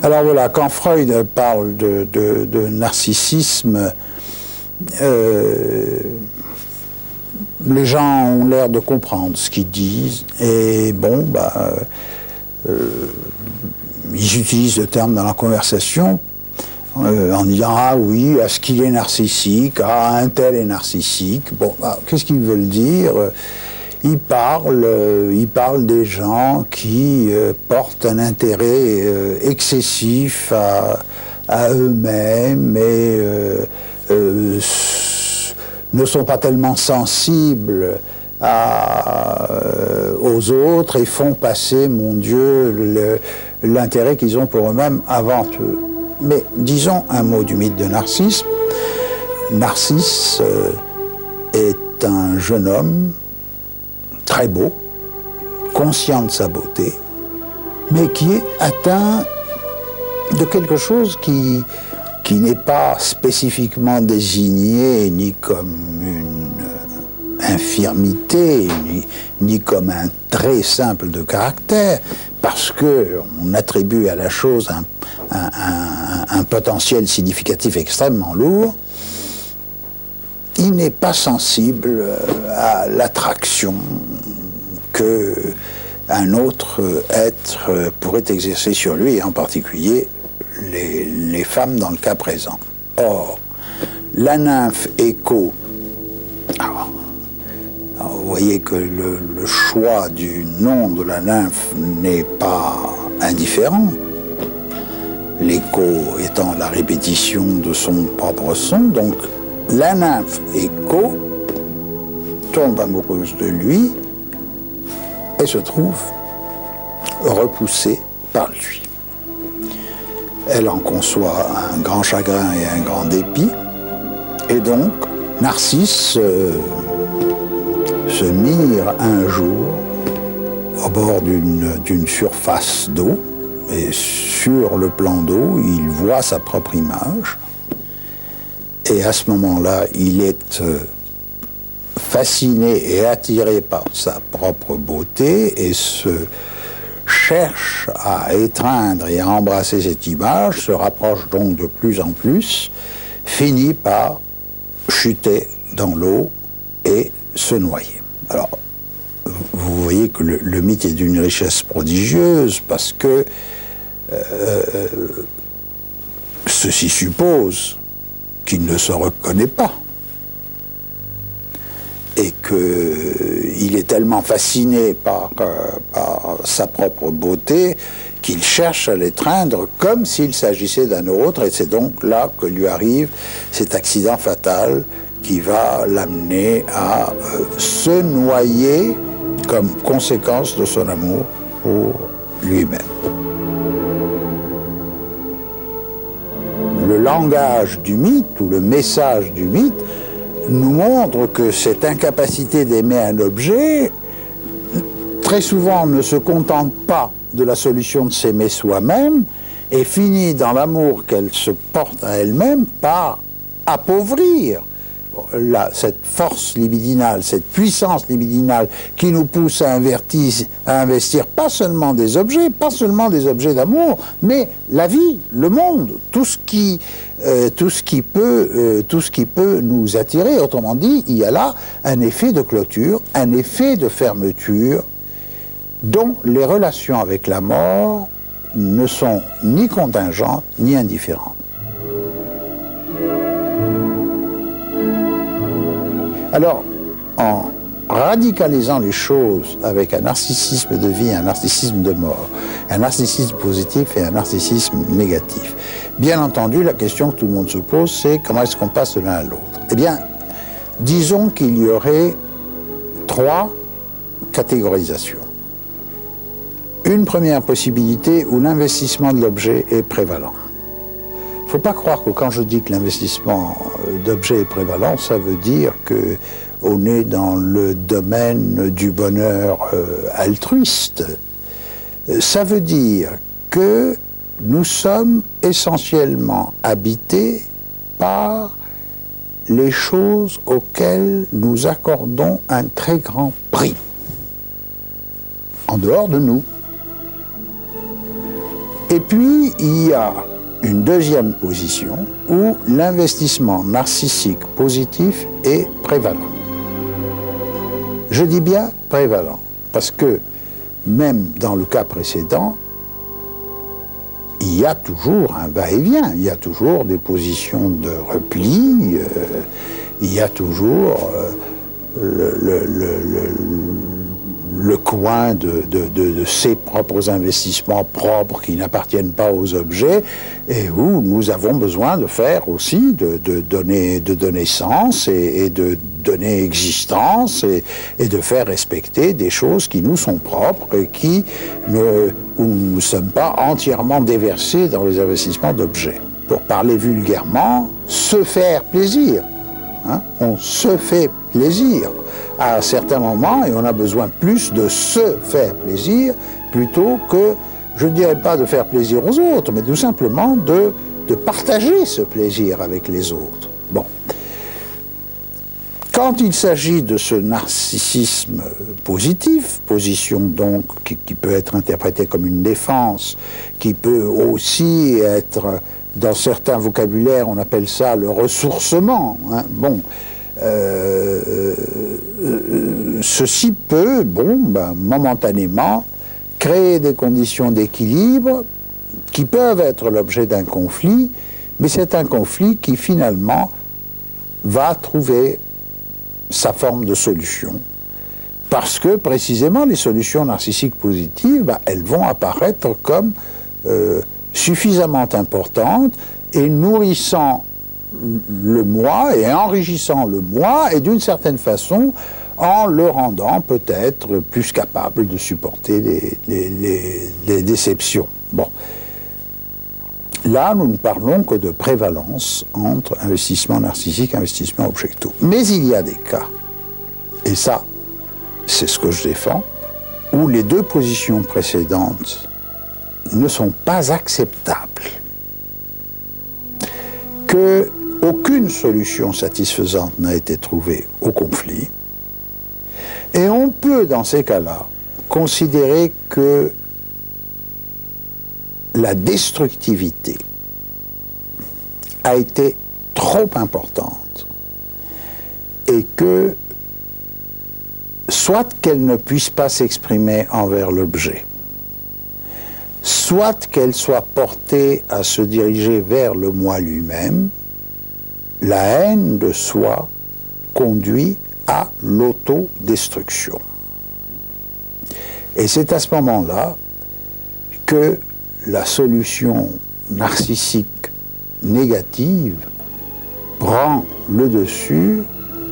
Alors voilà, quand Freud parle de narcissisme, les gens ont l'air de comprendre ce qu'ils disent, et bon, ils utilisent le terme dans la conversation en disant « Ah oui, est-ce qu'il est narcissique ? Ah, un tel est narcissique. » Bon, qu'est-ce qu'ils veulent dire ? Ils parlent des gens qui portent un intérêt excessif à eux-mêmes et ne sont pas tellement sensibles aux autres et font passer, mon Dieu, l'intérêt qu'ils ont pour eux-mêmes avant eux. Mais disons un mot du mythe de Narcisse. Narcisse est un jeune homme très beau, conscient de sa beauté, mais qui est atteint de quelque chose qui n'est pas spécifiquement désigné ni comme une infirmité, ni comme un trait simple de caractère, parce qu'on attribue à la chose un potentiel significatif extrêmement lourd. Il n'est pas sensible à l'attraction qu'un autre être pourrait exercer sur lui, et en particulier les femmes dans le cas présent. Or, la nymphe Écho, alors, vous voyez que le choix du nom de la nymphe n'est pas indifférent, l'écho étant la répétition de son propre son, donc la nymphe Écho tombe amoureuse de lui et se trouve repoussée par lui. Elle en conçoit un grand chagrin et un grand dépit, et donc Narcisse se mire un jour au bord d'une surface d'eau, et sur le plan d'eau, il voit sa propre image, et à ce moment-là, il est fasciné et attiré par sa propre beauté et se cherche à étreindre et à embrasser cette image, se rapproche donc de plus en plus, finit par chuter dans l'eau et se noyer. Alors, vous voyez que le mythe est d'une richesse prodigieuse parce que ceci suppose qu'il ne se reconnaît pas et qu'il est tellement fasciné par sa propre beauté qu'il cherche à l'étreindre comme s'il s'agissait d'un autre, et c'est donc là que lui arrive cet accident fatal qui va l'amener à se noyer comme conséquence de son amour pour lui-même. Le langage du mythe, ou le message du mythe, nous montre que cette incapacité d'aimer un objet, très souvent, ne se contente pas de la solution de s'aimer soi-même et finit dans l'amour qu'elle se porte à elle-même par appauvrir cette force libidinale, cette puissance libidinale qui nous pousse à investir pas seulement des objets d'amour, mais la vie, le monde, tout ce qui peut nous attirer. Autrement dit, il y a là un effet de clôture, un effet de fermeture, dont les relations avec la mort ne sont ni contingentes ni indifférentes. Alors, en radicalisant les choses avec un narcissisme de vie, un narcissisme de mort, un narcissisme positif et un narcissisme négatif, bien entendu, la question que tout le monde se pose, c'est comment est-ce qu'on passe de l'un à l'autre? Eh bien, disons qu'il y aurait 3 catégorisations. Une première possibilité où l'investissement de l'objet est prévalent. Il ne faut pas croire que quand je dis que l'investissement d'objet est prévalent, ça veut dire qu'on est dans le domaine du bonheur altruiste. Ça veut dire que nous sommes essentiellement habités par les choses auxquelles nous accordons un très grand prix, en dehors de nous. Et puis, il y a une deuxième position où l'investissement narcissique positif est prévalent. Je dis bien prévalent, parce que même dans le cas précédent, il y a toujours un va-et-vient, il y a toujours des positions de repli, il y a toujours le coin de ses propres investissements propres qui n'appartiennent pas aux objets et où nous avons besoin de faire aussi, de donner sens et de donner existence et de faire respecter des choses qui nous sont propres et où nous ne sommes pas entièrement déversés dans les investissements d'objets. Pour parler vulgairement, se faire plaisir. Hein? On se fait plaisir à certains moments et on a besoin plus de se faire plaisir plutôt que, je ne dirais pas de faire plaisir aux autres, mais tout simplement de partager ce plaisir avec les autres. Bon. Quand il s'agit de ce narcissisme positif, position donc qui peut être interprétée comme une défense, qui peut aussi être, dans certains vocabulaires, on appelle ça le ressourcement. Hein, bon. Ceci peut, momentanément, créer des conditions d'équilibre qui peuvent être l'objet d'un conflit, mais c'est un conflit qui finalement va trouver sa forme de solution. Parce que précisément les solutions narcissiques positives, elles vont apparaître comme suffisamment importantes et nourrissant le moi et enrichissant le moi et d'une certaine façon en le rendant peut-être plus capable de supporter les déceptions. Bon. Là, nous ne parlons que de prévalence entre investissement narcissique et investissement objectaux. Mais il y a des cas, et ça, c'est ce que je défends, où les deux positions précédentes ne sont pas acceptables. Qu'aucune solution satisfaisante n'a été trouvée au conflit. Et on peut, dans ces cas-là, considérer que la destructivité a été trop importante et que soit qu'elle ne puisse pas s'exprimer envers l'objet, soit qu'elle soit portée à se diriger vers le moi lui-même, la haine de soi conduit à l'autodestruction. Et c'est à ce moment-là que la solution narcissique négative prend le dessus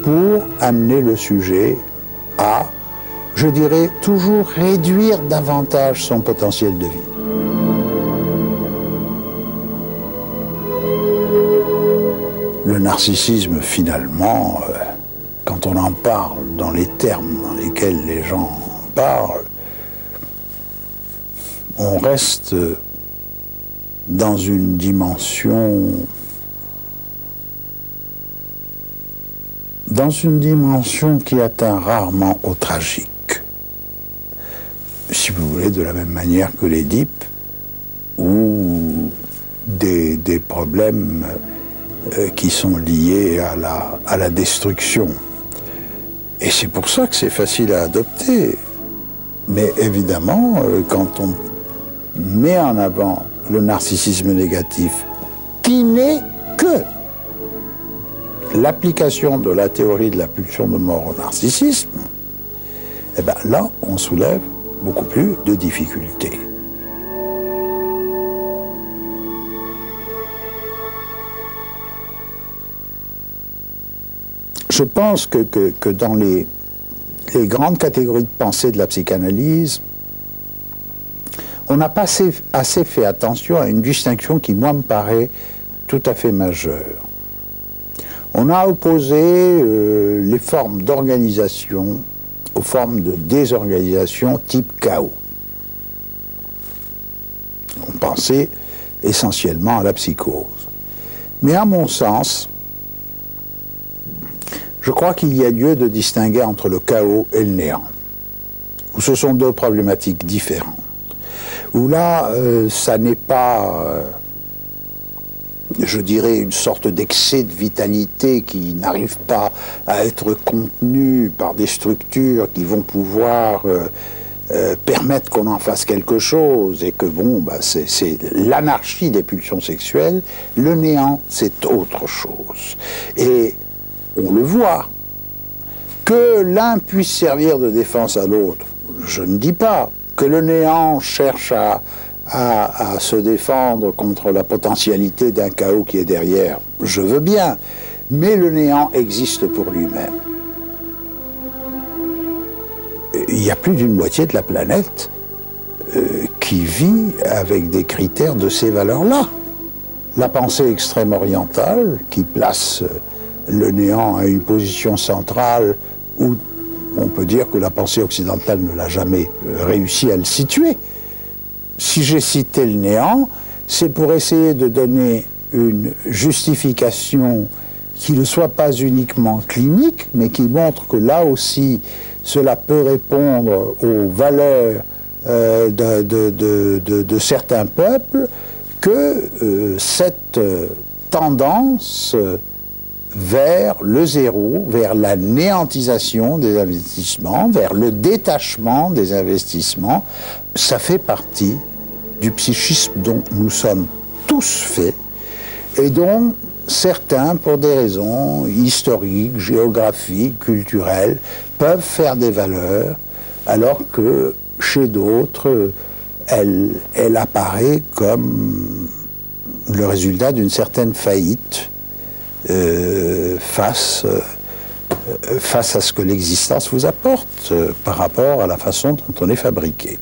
pour amener le sujet à, je dirais, toujours réduire davantage son potentiel de vie. Le narcissisme, finalement, quand on en parle dans les termes dans lesquels les gens en parlent, on reste dans une dimension qui atteint rarement au tragique. Si vous voulez, de la même manière que l'Édipe, ou des problèmes qui sont liés à la destruction. Et c'est pour ça que c'est facile à adopter. Mais évidemment, quand on met en avant le narcissisme négatif, qui n'est que l'application de la théorie de la pulsion de mort au narcissisme, eh bien là, on soulève beaucoup plus de difficultés. Je pense que dans les grandes catégories de pensée de la psychanalyse, on n'a pas assez fait attention à une distinction qui, moi, me paraît tout à fait majeure. On a opposé les formes d'organisation aux formes de désorganisation type chaos. On pensait essentiellement à la psychose. Mais à mon sens, je crois qu'il y a lieu de distinguer entre le chaos et le néant, où ce sont deux problématiques différentes. où là, ça n'est pas, je dirais, une sorte d'excès de vitalité qui n'arrive pas à être contenu par des structures qui vont pouvoir permettre qu'on en fasse quelque chose, et que bon, bah, c'est l'anarchie des pulsions sexuelles. Le néant, c'est autre chose. Et on le voit. Que l'un puisse servir de défense à l'autre, je ne dis pas. Que le néant cherche à se défendre contre la potentialité d'un chaos qui est derrière, je veux bien. Mais le néant existe pour lui-même. Il y a plus d'une moitié de la planète qui vit avec des critères de ces valeurs-là. La pensée extrême orientale, qui place le néant à une position centrale où on peut dire que la pensée occidentale ne l'a jamais réussi à le situer. Si j'ai cité le néant, c'est pour essayer de donner une justification qui ne soit pas uniquement clinique, mais qui montre que là aussi, cela peut répondre aux valeurs de certains peuples, que cette tendance vers le zéro, vers la néantisation des investissements, vers le détachement des investissements, ça fait partie du psychisme dont nous sommes tous faits et dont certains, pour des raisons historiques, géographiques, culturelles, peuvent faire des valeurs, alors que chez d'autres, elle apparaît comme le résultat d'une certaine faillite face à ce que l'existence vous apporte par rapport à la façon dont on est fabriqué.